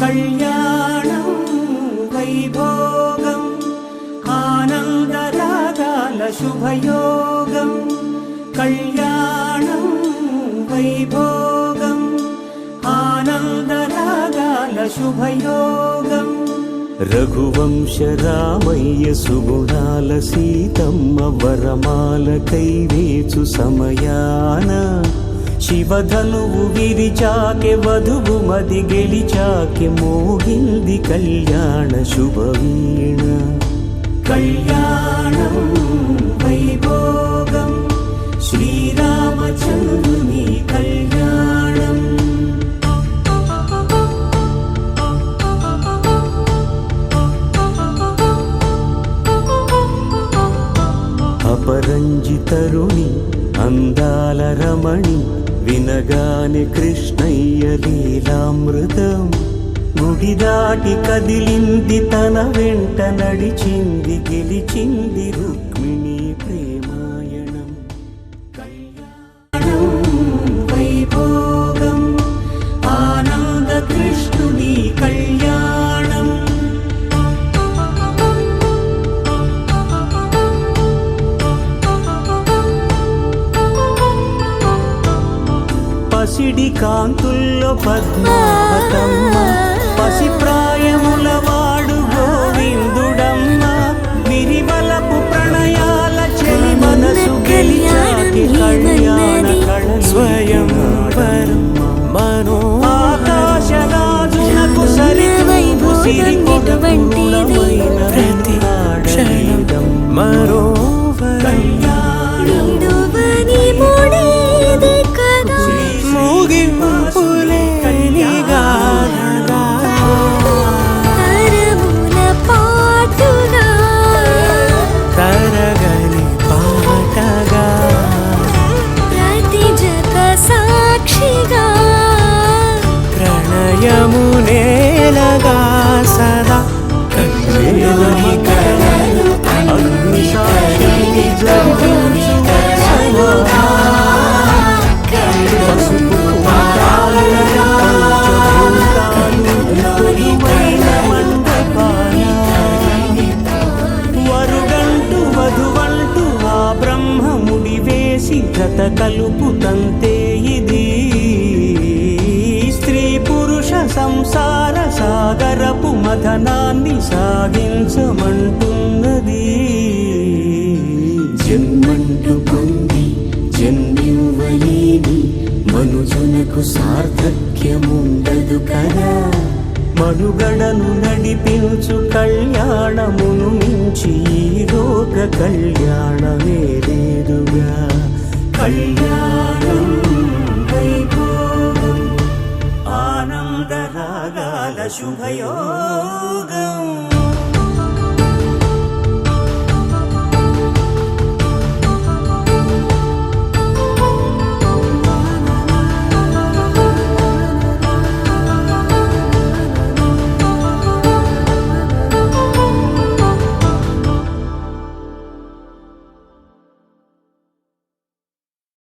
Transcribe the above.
కళ్యాణం వైభోగం ఆనందరాగాల శుభయోగం కళ్యాణం వైభోగం ఆనందరాగాల శుభయోగం రఘువంశ రామయ్య సుగుణాల సీతమ్మ వరమాల కైవేచు సమయాన శివధనువు విరిచాకె వధువు మది గెలిచాకె మోగింది కళ్యాణ శుభవీణ కళ్యాణం వైభోగం శ్రీరామచంద్రుని కళ్యాణం అపరంజి తరుణి అందాల రమణి వినగానే కృష్ణయ్య లీలామృతం గుడి దాటి కదిలింది తన వెంట నడిచింది గెలిచింది రుక్మిణి ప్రేమాయణం కళ్యాణం వైభోగం ఆనంద కృష్ణుని కళ్యాణం పసిడి కాంతుల్లో పద్మావతమ్మ పసి ప్రాయముల వాడు గోవిందుడమ్మ విరివలపు ప్రణయాల చెలి మనసు గెలిచాకి కళ్యాణ కళ స్వయం మనో ఆకాశరాజునకు సరితూపు సిరికొటువంటి ప్రతి క్షణం మరో యమునేలగా సదా కళ్యాణి కళలు అగ్నిశాయిని జగని కళలుగా పసుపు పాలగా పంచభూతాలులోని మండపాల వరుడంటూ వధువంటూ ఆ బ్రహ్మముడి వేసి జత కలుపుతంతే ఇది సంసార సాగరపు మథనాన్ని సాగించమంటున్నది జన్మంటు పొంది జన్మివ్వలేని మనుజునకు సార్థక్యముండదు కదా మనుగడను నడిపించు కళ్యాణమును మించి ఈ లోక కళ్యాణమే లేదుగా కళ్యాణం వైభోగం ఆనందరాగాల శుభయోగం